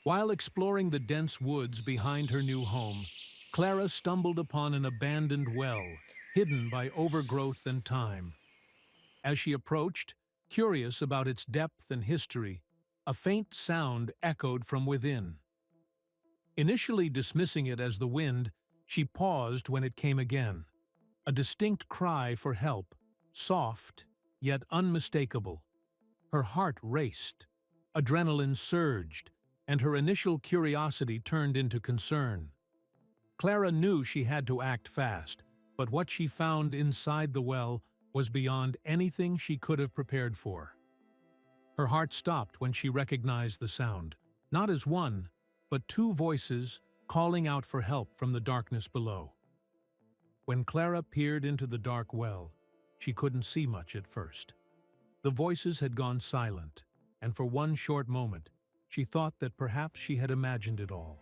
While exploring the dense woods behind her new home, Clara stumbled upon an abandoned well, hidden by overgrowth and time. As she approached, curious about its depth and history, a faint sound echoed from within. Initially dismissing it as the wind, she paused when it came again. A distinct cry for help, soft, yet unmistakable. Her heart raced, adrenaline surged, and her initial curiosity turned into concern. Clara knew she had to act fast, but what she found inside the well was beyond anything she could have prepared for. Her heart stopped when she recognized the sound, not as one, but two voices calling out for help from the darkness below. When Clara peered into the dark well, she couldn't see much at first. The voices had gone silent, and for one short moment, she thought that perhaps she had imagined it all.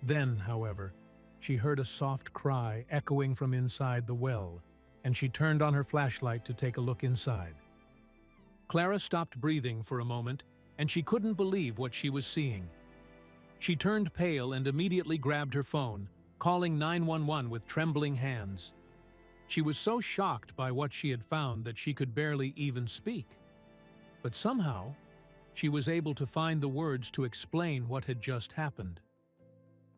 Then, however, she heard a soft cry echoing from inside the well, and she turned on her flashlight to take a look inside. Clara stopped breathing for a moment, and she couldn't believe what she was seeing. She turned pale and immediately grabbed her phone, calling 911 with trembling hands. She was so shocked by what she had found that she could barely even speak. But somehow, she was able to find the words to explain what had just happened.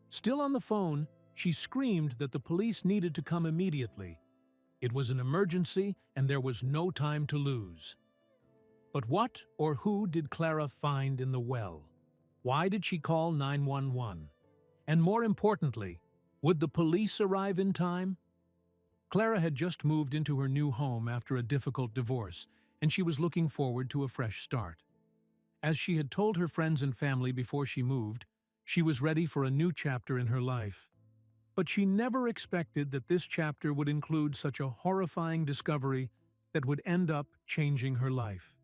Still on the phone, she screamed that the police needed to come immediately. It was an emergency and there was no time to lose. But what or who did Clara find in the well? Why did she call 911? And more importantly, would the police arrive in time? Clara had just moved into her new home after a difficult divorce, and she was looking forward to a fresh start. As she had told her friends and family before she moved, she was ready for a new chapter in her life. But she never expected that this chapter would include such a horrifying discovery that would end up changing her life.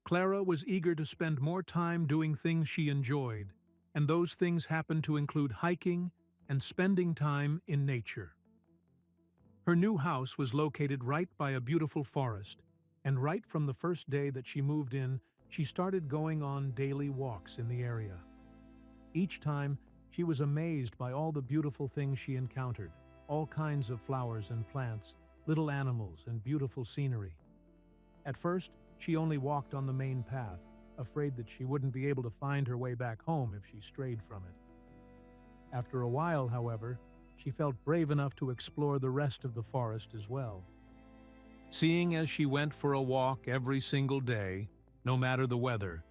Clara was eager to spend more time doing things she enjoyed, and those things happened to include hiking and spending time in nature. Her new house was located right by a beautiful forest, and right from the first day that she moved in, she started going on daily walks in the area. Each time, she was amazed by all the beautiful things she encountered, all kinds of flowers and plants, little animals, and beautiful scenery. At first, she only walked on the main path, afraid that she wouldn't be able to find her way back home if she strayed from it. After a while, however, she felt brave enough to explore the rest of the forest as well. Seeing as she went for a walk every single day, no matter the weather,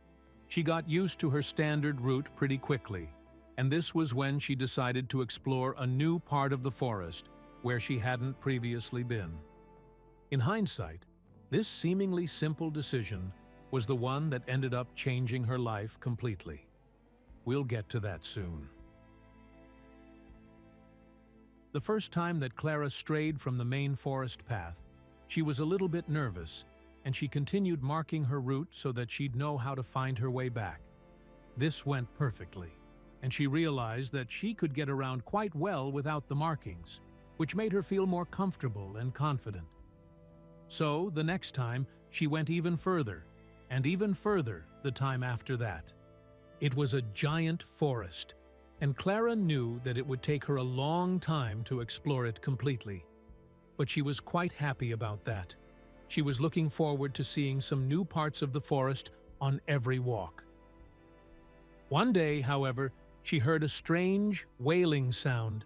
she got used to her standard route pretty quickly, and this was when she decided to explore a new part of the forest where she hadn't previously been. In hindsight, this seemingly simple decision was the one that ended up changing her life completely. We'll get to that soon. The first time that Clara strayed from the main forest path, she was a little bit nervous, and she continued marking her route so that she'd know how to find her way back. This went perfectly, and she realized that she could get around quite well without the markings, which made her feel more comfortable and confident. So, the next time, she went even further, and even further the time after that. It was a giant forest, and Clara knew that it would take her a long time to explore it completely. But she was quite happy about that. She was looking forward to seeing some new parts of the forest on every walk. One day, however, she heard a strange, wailing sound,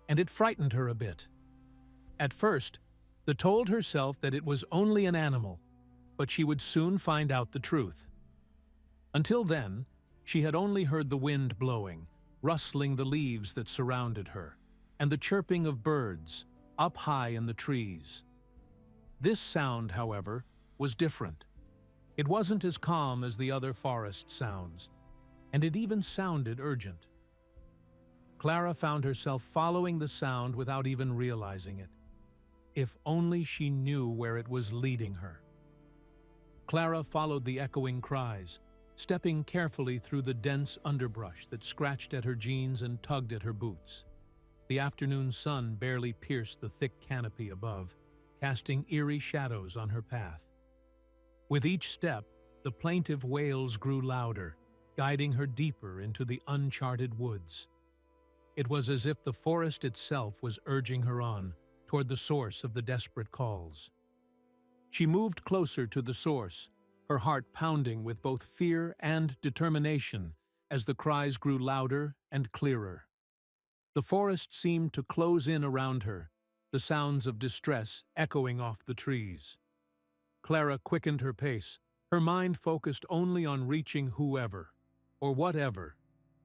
and it frightened her a bit. At first, she told herself that it was only an animal, but she would soon find out the truth. Until then, she had only heard the wind blowing, rustling the leaves that surrounded her, and the chirping of birds up high in the trees. This sound, however, was different. It wasn't as calm as the other forest sounds, and it even sounded urgent. Clara found herself following the sound without even realizing it. If only she knew where it was leading her. Clara followed the echoing cries, stepping carefully through the dense underbrush that scratched at her jeans and tugged at her boots. The afternoon sun barely pierced the thick canopy above, casting eerie shadows on her path. With each step, the plaintive wails grew louder, guiding her deeper into the uncharted woods. It was as if the forest itself was urging her on toward the source of the desperate calls. She moved closer to the source, her heart pounding with both fear and determination as the cries grew louder and clearer. The forest seemed to close in around her, the sounds of distress echoing off the trees. Clara quickened her pace, her mind focused only on reaching whoever, or whatever,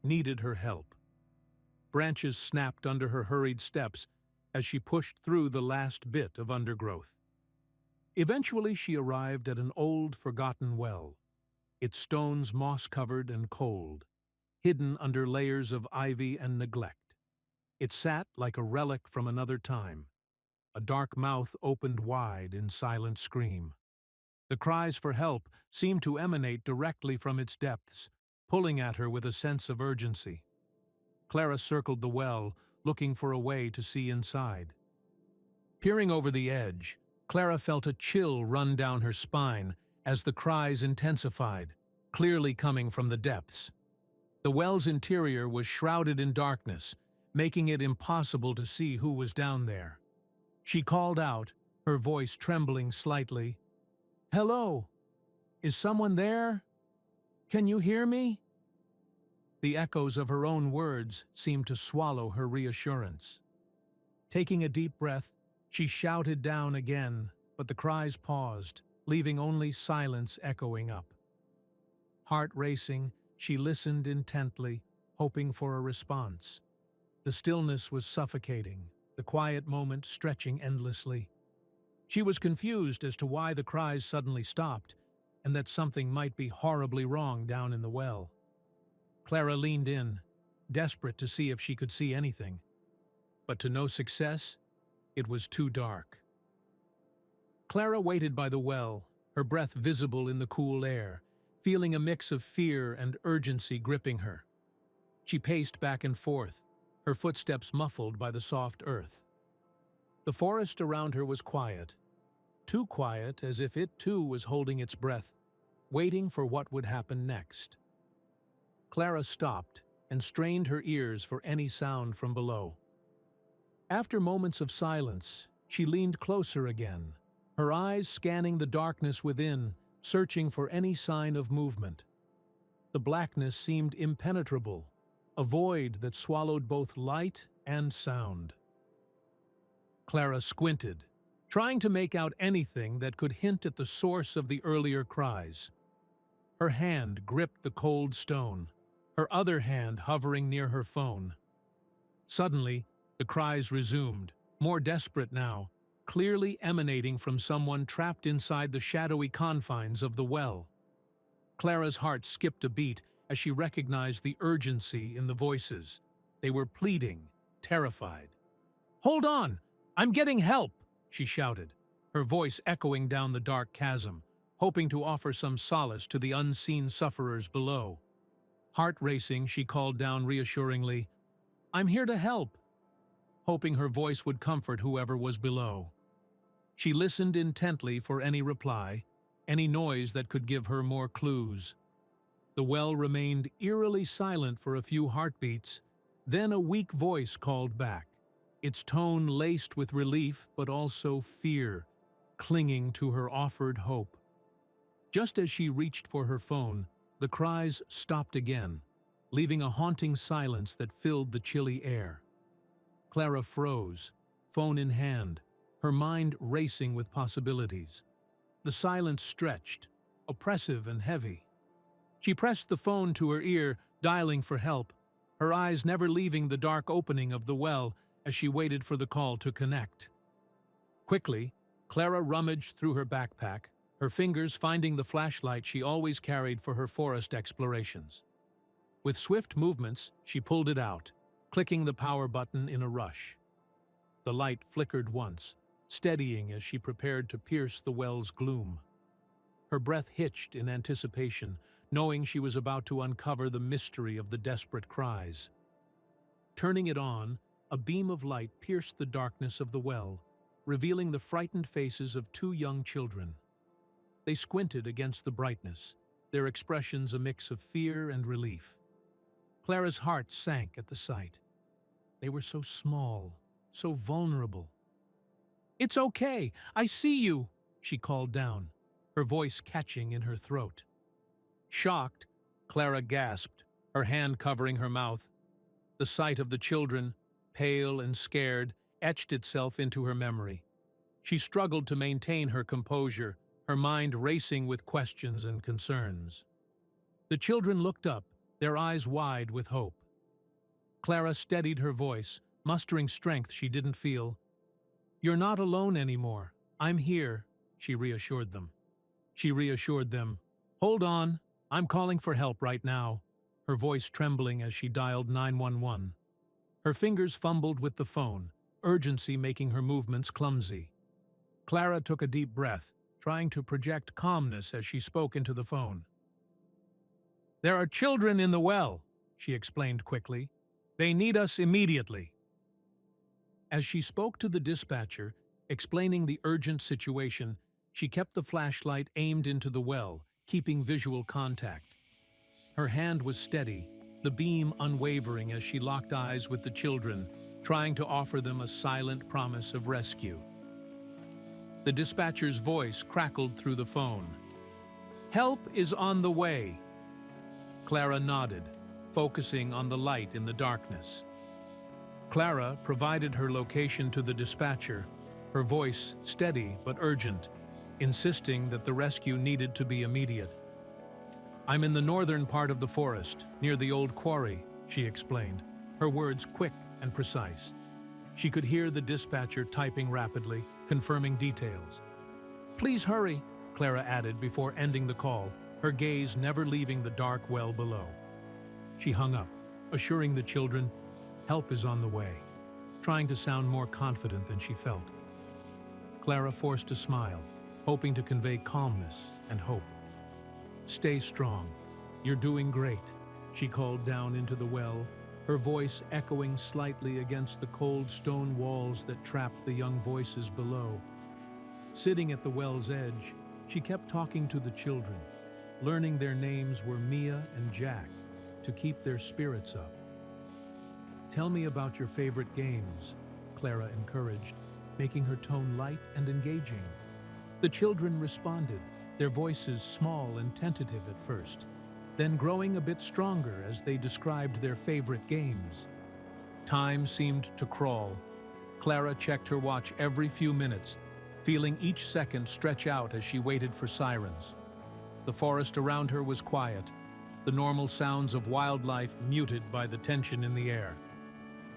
needed her help. Branches snapped under her hurried steps as she pushed through the last bit of undergrowth. Eventually she arrived at an old, forgotten well, its stones moss-covered and cold, hidden under layers of ivy and neglect. It sat like a relic from another time, a dark mouth opened wide in silent scream. The cries for help seemed to emanate directly from its depths, pulling at her with a sense of urgency. Clara circled the well, looking for a way to see inside. Peering over the edge, Clara felt a chill run down her spine as the cries intensified, clearly coming from the depths. The well's interior was shrouded in darkness, making it impossible to see who was down there. She called out, her voice trembling slightly. "Hello? Is someone there? Can you hear me?" The echoes of her own words seemed to swallow her reassurance. Taking a deep breath, she shouted down again, but the cries paused, leaving only silence echoing up. Heart racing, she listened intently, hoping for a response. The stillness was suffocating, the quiet moment stretching endlessly. She was confused as to why the cries suddenly stopped, and that something might be horribly wrong down in the well. Clara leaned in, desperate to see if she could see anything. But to no success, it was too dark. Clara waited by the well, her breath visible in the cool air, feeling a mix of fear and urgency gripping her. She paced back and forth, her footsteps muffled by the soft earth. The forest around her was quiet, too quiet as if it too was holding its breath, waiting for what would happen next. Clara stopped and strained her ears for any sound from below. After moments of silence, she leaned closer again, her eyes scanning the darkness within, searching for any sign of movement. The blackness seemed impenetrable, a void that swallowed both light and sound. Clara squinted, trying to make out anything that could hint at the source of the earlier cries. Her hand gripped the cold stone, her other hand hovering near her phone. Suddenly, the cries resumed, more desperate now, clearly emanating from someone trapped inside the shadowy confines of the well. Clara's heart skipped a beat as she recognized the urgency in the voices. They were pleading, terrified. "Hold on! I'm getting help!" she shouted, her voice echoing down the dark chasm, hoping to offer some solace to the unseen sufferers below. Heart racing, she called down reassuringly, "I'm here to help," hoping her voice would comfort whoever was below. She listened intently for any reply, any noise that could give her more clues. The well remained eerily silent for a few heartbeats, then a weak voice called back, its tone laced with relief but also fear, clinging to her offered hope. Just as she reached for her phone, the cries stopped again, leaving a haunting silence that filled the chilly air. Clara froze, phone in hand, her mind racing with possibilities. The silence stretched, oppressive and heavy. She pressed the phone to her ear, dialing for help, her eyes never leaving the dark opening of the well as she waited for the call to connect. Quickly, Clara rummaged through her backpack, her fingers finding the flashlight she always carried for her forest explorations. With swift movements, she pulled it out, clicking the power button in a rush. The light flickered once, steadying as she prepared to pierce the well's gloom. Her breath hitched in anticipation, knowing she was about to uncover the mystery of the desperate cries. Turning it on, a beam of light pierced the darkness of the well, revealing the frightened faces of two young children. They squinted against the brightness, their expressions a mix of fear and relief. Clara's heart sank at the sight. They were so small, so vulnerable. "It's okay, I see you," she called down, her voice catching in her throat. Shocked, Clara gasped, her hand covering her mouth. The sight of the children, pale and scared, etched itself into her memory. She struggled to maintain her composure, her mind racing with questions and concerns. The children looked up, their eyes wide with hope. Clara steadied her voice, mustering strength she didn't feel. "You're not alone anymore. I'm here," she reassured them. "Hold on, I'm calling for help right now," her voice trembling as she dialed 911. Her fingers fumbled with the phone, urgency making her movements clumsy. Clara took a deep breath, trying to project calmness as she spoke into the phone. "There are children in the well," she explained quickly. "They need us immediately." As she spoke to the dispatcher, explaining the urgent situation, she kept the flashlight aimed into the well, keeping visual contact. Her hand was steady, the beam unwavering as she locked eyes with the children, trying to offer them a silent promise of rescue. The dispatcher's voice crackled through the phone. "Help is on the way." Clara nodded, focusing on the light in the darkness. Clara provided her location to the dispatcher, her voice steady but urgent, insisting that the rescue needed to be immediate. "I'm in the northern part of the forest, near the old quarry," she explained, her words quick and precise. She could hear the dispatcher typing rapidly, confirming details. "Please hurry," Clara added before ending the call, her gaze never leaving the dark well below. She hung up, assuring the children, "Help is on the way," trying to sound more confident than she felt. Clara forced a smile, hoping to convey calmness and hope. "Stay strong. You're doing great," she called down into the well, her voice echoing slightly against the cold stone walls that trapped the young voices below. Sitting at the well's edge, she kept talking to the children, learning their names were Mia and Jack, to keep their spirits up. "Tell me about your favorite games," Clara encouraged, making her tone light and engaging. The children responded, their voices small and tentative at first, then growing a bit stronger as they described their favorite games. Time seemed to crawl. Clara checked her watch every few minutes, feeling each second stretch out as she waited for sirens. The forest around her was quiet, the normal sounds of wildlife muted by the tension in the air.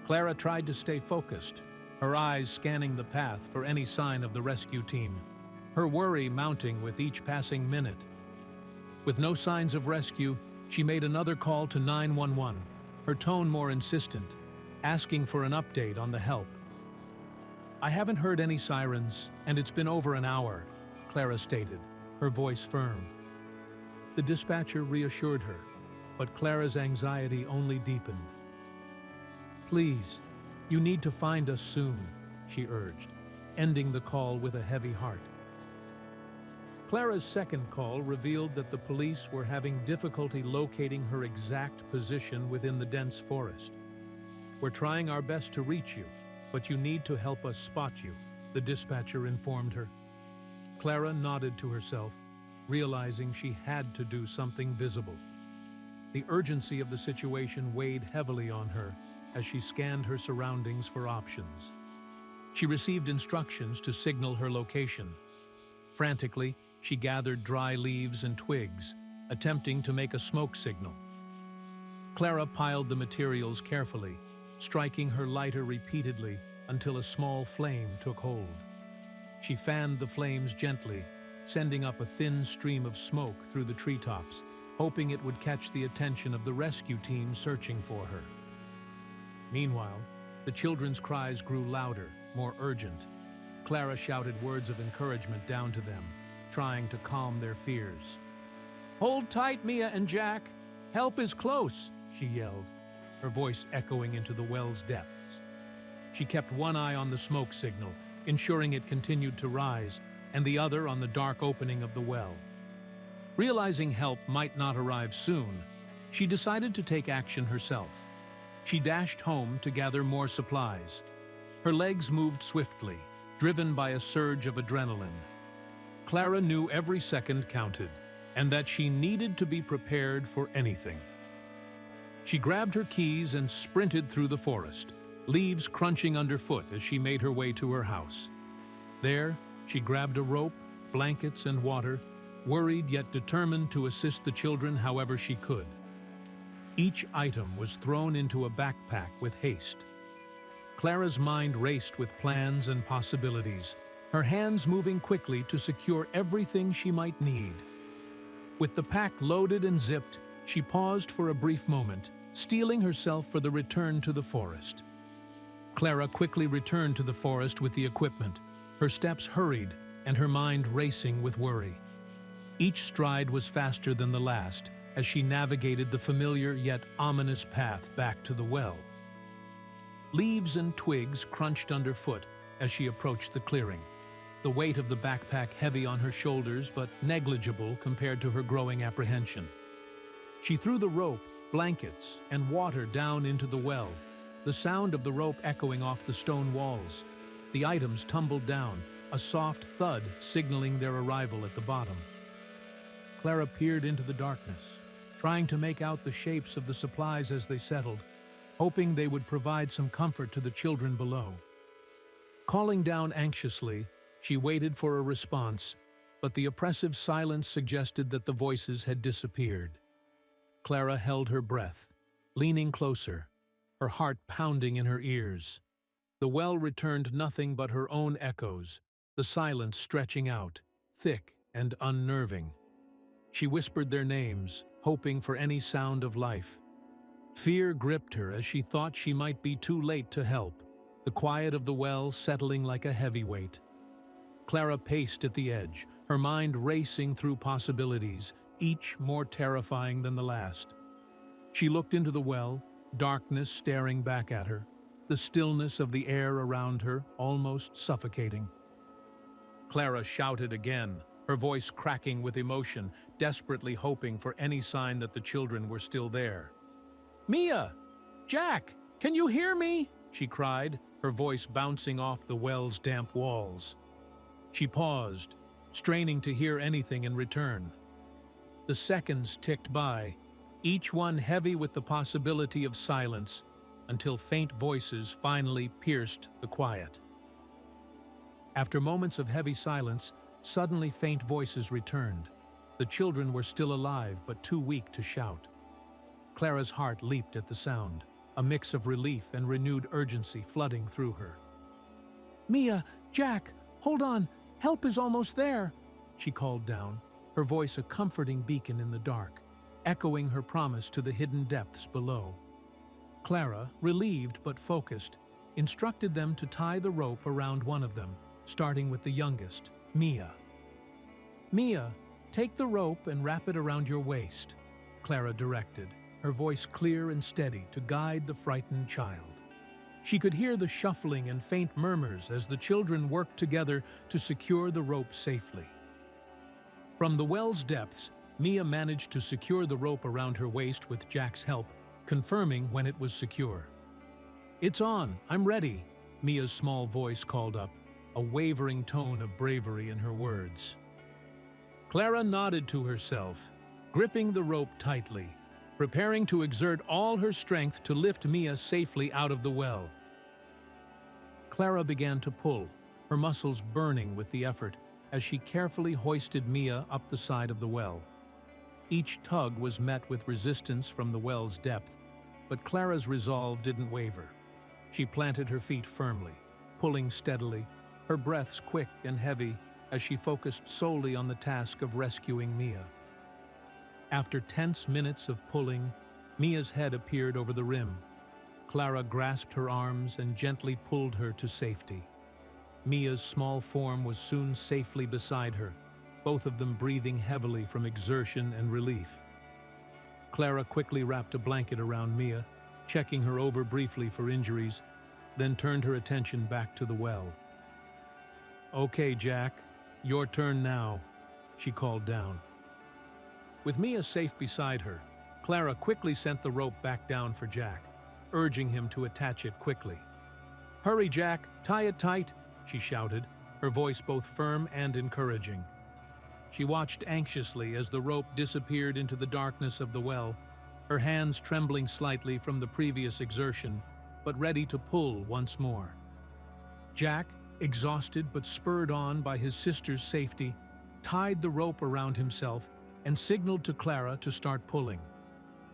Clara tried to stay focused, her eyes scanning the path for any sign of the rescue team, her worry mounting with each passing minute. With no signs of rescue, she made another call to 911, her tone more insistent, asking for an update on the help. "I haven't heard any sirens, and it's been over an hour," Clara stated, her voice firm. The dispatcher reassured her, but Clara's anxiety only deepened. "Please, you need to find us soon," she urged, ending the call with a heavy heart. Clara's second call revealed that the police were having difficulty locating her exact position within the dense forest. "We're trying our best to reach you, but you need to help us spot you," the dispatcher informed her. Clara nodded to herself, realizing she had to do something visible. The urgency of the situation weighed heavily on her as she scanned her surroundings for options. She received instructions to signal her location. Frantically, she gathered dry leaves and twigs, attempting to make a smoke signal. Clara piled the materials carefully, striking her lighter repeatedly until a small flame took hold. She fanned the flames gently, sending up a thin stream of smoke through the treetops, hoping it would catch the attention of the rescue team searching for her. Meanwhile, the children's cries grew louder, more urgent. Clara shouted words of encouragement down to them, trying to calm their fears. "Hold tight, Mia and Jack! Help is close!" she yelled, her voice echoing into the well's depths. She kept one eye on the smoke signal, ensuring it continued to rise, and the other on the dark opening of the well. Realizing help might not arrive soon, she decided to take action herself. She dashed home to gather more supplies. Her legs moved swiftly, driven by a surge of adrenaline. Clara knew every second counted, and that she needed to be prepared for anything. She grabbed her keys and sprinted through the forest, leaves crunching underfoot as she made her way to her house. There, she grabbed a rope, blankets, and water, worried yet determined to assist the children however she could. Each item was thrown into a backpack with haste. Clara's mind raced with plans and possibilities, her hands moving quickly to secure everything she might need. With the pack loaded and zipped, she paused for a brief moment, steeling herself for the return to the forest. Clara quickly returned to the forest with the equipment, her steps hurried and her mind racing with worry. Each stride was faster than the last as she navigated the familiar yet ominous path back to the well. Leaves and twigs crunched underfoot as she approached the clearing, the weight of the backpack heavy on her shoulders but negligible compared to her growing apprehension. She threw the rope, blankets, and water down into the well, the sound of the rope echoing off the stone walls. The items tumbled down, a soft thud signaling their arrival at the bottom. Clara peered into the darkness, trying to make out the shapes of the supplies as they settled, hoping they would provide some comfort to the children below. Calling down anxiously, she waited for a response, but the oppressive silence suggested that the voices had disappeared. Clara held her breath, leaning closer, her heart pounding in her ears. The well returned nothing but her own echoes, the silence stretching out, thick and unnerving. She whispered their names, hoping for any sound of life. Fear gripped her as she thought she might be too late to help, the quiet of the well settling like a heavyweight. Clara paced at the edge, her mind racing through possibilities, each more terrifying than the last. She looked into the well, darkness staring back at her, the stillness of the air around her almost suffocating. Clara shouted again, her voice cracking with emotion, desperately hoping for any sign that the children were still there. "Mia! Jack! Can you hear me?" she cried, her voice bouncing off the well's damp walls. She paused, straining to hear anything in return. The seconds ticked by, each one heavy with the possibility of silence, until faint voices finally pierced the quiet. After moments of heavy silence, suddenly faint voices returned. The children were still alive but too weak to shout. Clara's heart leaped at the sound, a mix of relief and renewed urgency flooding through her. "Mia! Jack! Hold on! Help is almost there!" she called down, her voice a comforting beacon in the dark, echoing her promise to the hidden depths below. Clara, relieved but focused, instructed them to tie the rope around one of them, starting with the youngest, Mia. "Mia, take the rope and wrap it around your waist," Clara directed, her voice clear and steady to guide the frightened child. She could hear the shuffling and faint murmurs as the children worked together to secure the rope safely. From the well's depths, Mia managed to secure the rope around her waist with Jack's help, confirming when it was secure. "It's on, I'm ready," Mia's small voice called up, a wavering tone of bravery in her words. Clara nodded to herself, gripping the rope tightly, preparing to exert all her strength to lift Mia safely out of the well. Clara began to pull, her muscles burning with the effort, as she carefully hoisted Mia up the side of the well. Each tug was met with resistance from the well's depth, but Clara's resolve didn't waver. She planted her feet firmly, pulling steadily, her breaths quick and heavy as she focused solely on the task of rescuing Mia. After tense minutes of pulling, Mia's head appeared over the rim. Clara grasped her arms and gently pulled her to safety. Mia's small form was soon safely beside her, both of them breathing heavily from exertion and relief. Clara quickly wrapped a blanket around Mia, checking her over briefly for injuries, then turned her attention back to the well. "Okay, Jack, your turn now," she called down. With Mia safe beside her, Clara quickly sent the rope back down for Jack, urging him to attach it quickly. "Hurry, Jack, tie it tight," she shouted, her voice both firm and encouraging. She watched anxiously as the rope disappeared into the darkness of the well, her hands trembling slightly from the previous exertion, but ready to pull once more. Jack, exhausted but spurred on by his sister's safety, tied the rope around himself and signaled to Clara to start pulling.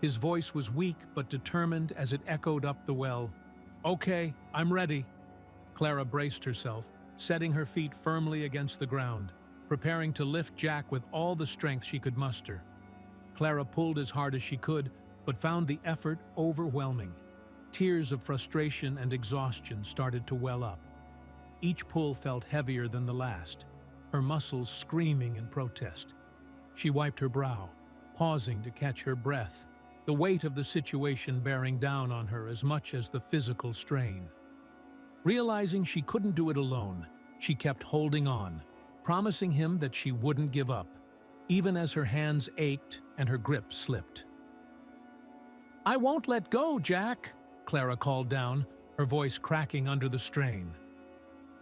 His voice was weak but determined as it echoed up the well. "Okay, I'm ready." Clara braced herself, setting her feet firmly against the ground, preparing to lift Jack with all the strength she could muster. Clara pulled as hard as she could, but found the effort overwhelming. Tears of frustration and exhaustion started to well up. Each pull felt heavier than the last, her muscles screaming in protest. She wiped her brow, pausing to catch her breath, the weight of the situation bearing down on her as much as the physical strain. Realizing she couldn't do it alone, she kept holding on, promising him that she wouldn't give up, even as her hands ached and her grip slipped. "I won't let go, Jack," Clara called down, her voice cracking under the strain.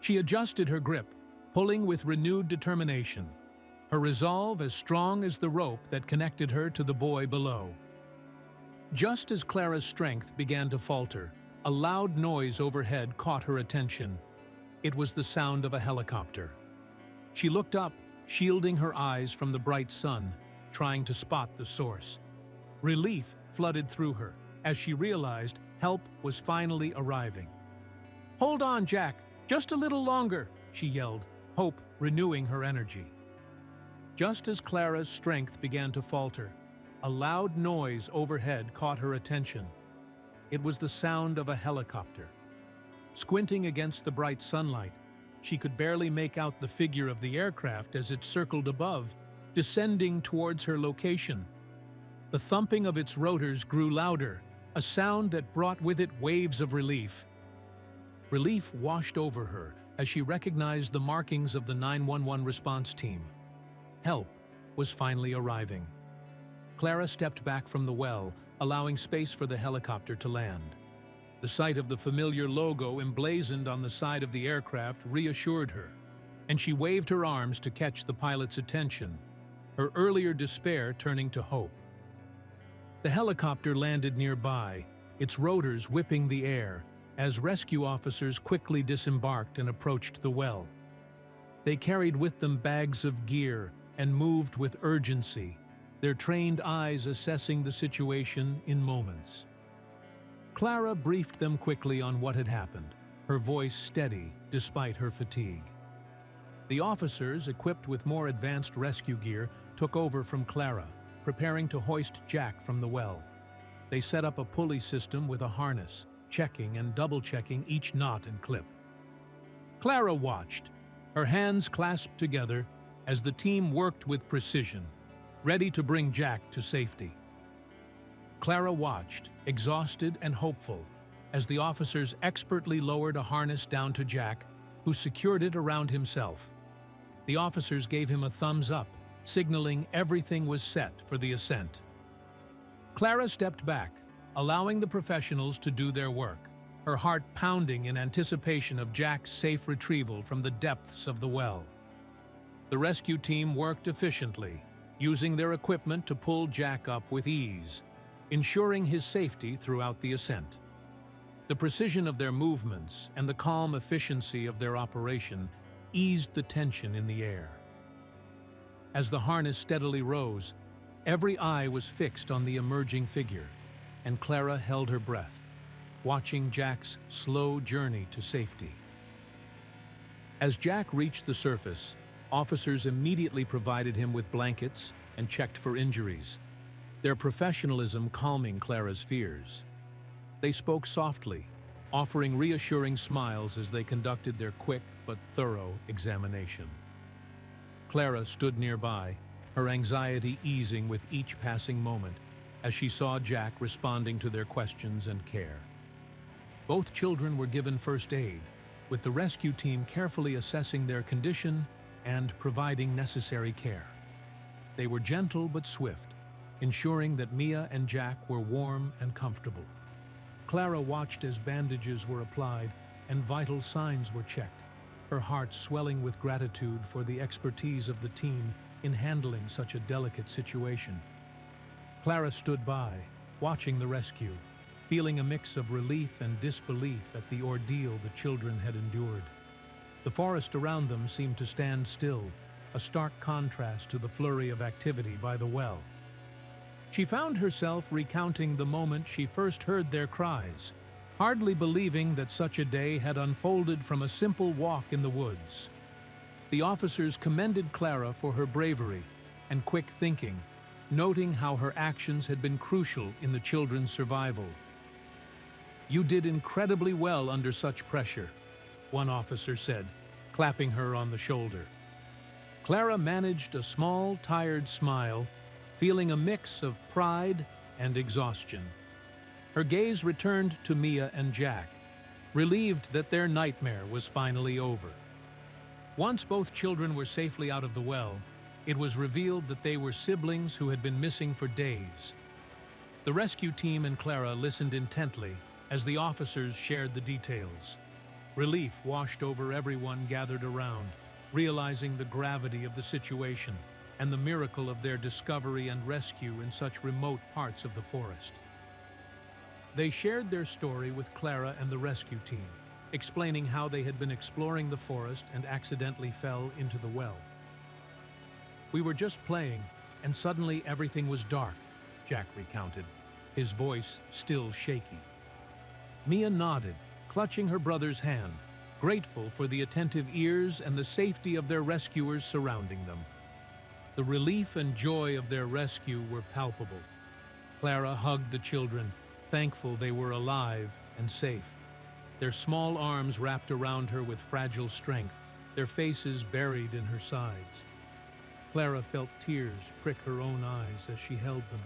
She adjusted her grip, pulling with renewed determination, her resolve as strong as the rope that connected her to the boy below. Just as Clara's strength began to falter, a loud noise overhead caught her attention. It was the sound of a helicopter. She looked up, shielding her eyes from the bright sun, trying to spot the source. Relief flooded through her as she realized help was finally arriving. "Hold on, Jack, just a little longer," she yelled, hope renewing her energy. Just as Clara's strength began to falter, a loud noise overhead caught her attention. It was the sound of a helicopter. Squinting against the bright sunlight, she could barely make out the figure of the aircraft as it circled above, descending towards her location. The thumping of its rotors grew louder, a sound that brought with it waves of relief. Relief washed over her as she recognized the markings of the 911 response team. Help was finally arriving. Clara stepped back from the well, allowing space for the helicopter to land. The sight of the familiar logo emblazoned on the side of the aircraft reassured her, and she waved her arms to catch the pilot's attention, her earlier despair turning to hope. The helicopter landed nearby, its rotors whipping the air, as rescue officers quickly disembarked and approached the well. They carried with them bags of gear and moved with urgency, their trained eyes assessing the situation in moments. Clara briefed them quickly on what had happened, her voice steady despite her fatigue. The officers, equipped with more advanced rescue gear, took over from Clara, preparing to hoist Jack from the well. They set up a pulley system with a harness, checking and double-checking each knot and clip. Clara watched, her hands clasped together as the team worked with precision, ready to bring Jack to safety. Clara watched, exhausted and hopeful, as the officers expertly lowered a harness down to Jack, who secured it around himself. The officers gave him a thumbs up, signaling everything was set for the ascent. Clara stepped back, allowing the professionals to do their work, her heart pounding in anticipation of Jack's safe retrieval from the depths of the well. The rescue team worked efficiently, using their equipment to pull Jack up with ease, ensuring his safety throughout the ascent. The precision of their movements and the calm efficiency of their operation eased the tension in the air. As the harness steadily rose, every eye was fixed on the emerging figure, and Clara held her breath, watching Jack's slow journey to safety. As Jack reached the surface, officers immediately provided him with blankets and checked for injuries, their professionalism calming Clara's fears. They spoke softly, offering reassuring smiles as they conducted their quick but thorough examination. Clara stood nearby, her anxiety easing with each passing moment as she saw Jack responding to their questions and care. Both children were given first aid, with the rescue team carefully assessing their condition and providing necessary care. They were gentle but swift, ensuring that Mia and Jack were warm and comfortable. Clara watched as bandages were applied and vital signs were checked, her heart swelling with gratitude for the expertise of the team in handling such a delicate situation. Clara stood by, watching the rescue, feeling a mix of relief and disbelief at the ordeal the children had endured. The forest around them seemed to stand still, a stark contrast to the flurry of activity by the well. She found herself recounting the moment she first heard their cries, hardly believing that such a day had unfolded from a simple walk in the woods. The officers commended Clara for her bravery and quick thinking, noting how her actions had been crucial in the children's survival. "You did incredibly well under such pressure," one officer said, clapping her on the shoulder. Clara managed a small, tired smile, feeling a mix of pride and exhaustion. Her gaze returned to Mia and Jack, relieved that their nightmare was finally over. Once both children were safely out of the well, it was revealed that they were siblings who had been missing for days. The rescue team and Clara listened intently as the officers shared the details. Relief washed over everyone gathered around, realizing the gravity of the situation and the miracle of their discovery and rescue in such remote parts of the forest. They shared their story with Clara and the rescue team, explaining how they had been exploring the forest and accidentally fell into the well. "We were just playing, and suddenly everything was dark," Jack recounted, his voice still shaky. Mia nodded, clutching her brother's hand, grateful for the attentive ears and the safety of their rescuers surrounding them. The relief and joy of their rescue were palpable. Clara hugged the children, thankful they were alive and safe. Their small arms wrapped around her with fragile strength, their faces buried in her sides. Clara felt tears prick her own eyes as she held them,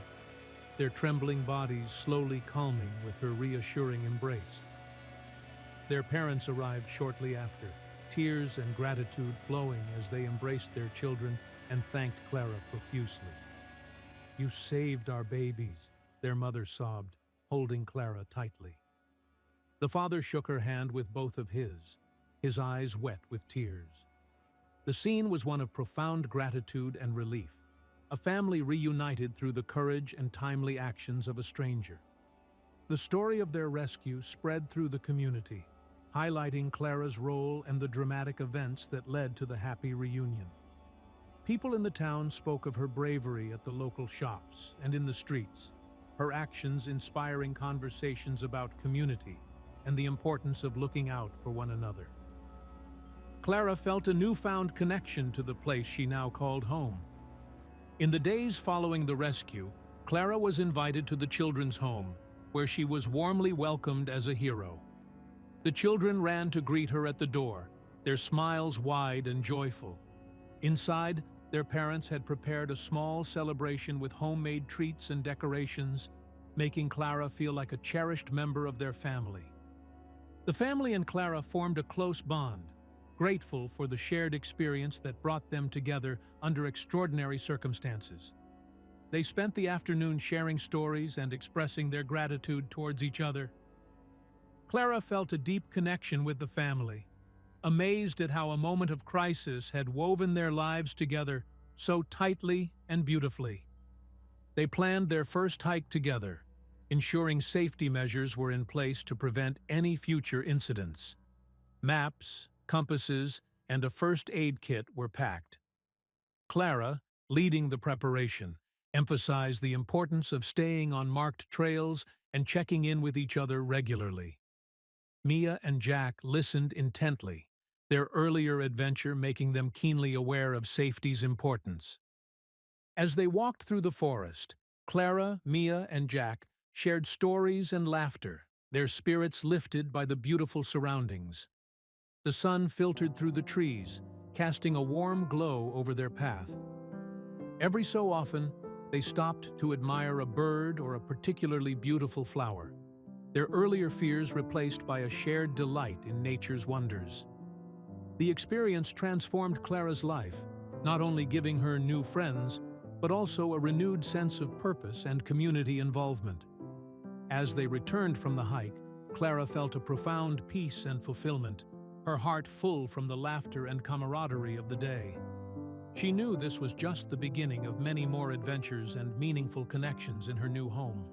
their trembling bodies slowly calming with her reassuring embrace. Their parents arrived shortly after, tears and gratitude flowing as they embraced their children and thanked Clara profusely. "You saved our babies," their mother sobbed, holding Clara tightly. The father shook her hand with both of his eyes wet with tears. The scene was one of profound gratitude and relief, a family reunited through the courage and timely actions of a stranger. The story of their rescue spread through the community, highlighting Clara's role and the dramatic events that led to the happy reunion. People in the town spoke of her bravery at the local shops and in the streets, her actions inspiring conversations about community and the importance of looking out for one another. Clara felt a newfound connection to the place she now called home. In the days following the rescue, Clara was invited to the children's home, where she was warmly welcomed as a hero. The children ran to greet her at the door, their smiles wide and joyful. Inside, their parents had prepared a small celebration with homemade treats and decorations, making Clara feel like a cherished member of their family. The family and Clara formed a close bond, grateful for the shared experience that brought them together under extraordinary circumstances. They spent the afternoon sharing stories and expressing their gratitude towards each other. Clara felt a deep connection with the family, amazed at how a moment of crisis had woven their lives together so tightly and beautifully. They planned their first hike together, ensuring safety measures were in place to prevent any future incidents. Maps, compasses, and a first aid kit were packed. Clara, leading the preparation, emphasized the importance of staying on marked trails and checking in with each other regularly. Mia and Jack listened intently, their earlier adventure making them keenly aware of safety's importance. As they walked through the forest, Clara, Mia, and Jack shared stories and laughter, their spirits lifted by the beautiful surroundings. The sun filtered through the trees, casting a warm glow over their path. Every so often, they stopped to admire a bird or a particularly beautiful flower, their earlier fears replaced by a shared delight in nature's wonders. The experience transformed Clara's life, not only giving her new friends, but also a renewed sense of purpose and community involvement. As they returned from the hike, Clara felt a profound peace and fulfillment, her heart full from the laughter and camaraderie of the day. She knew this was just the beginning of many more adventures and meaningful connections in her new home.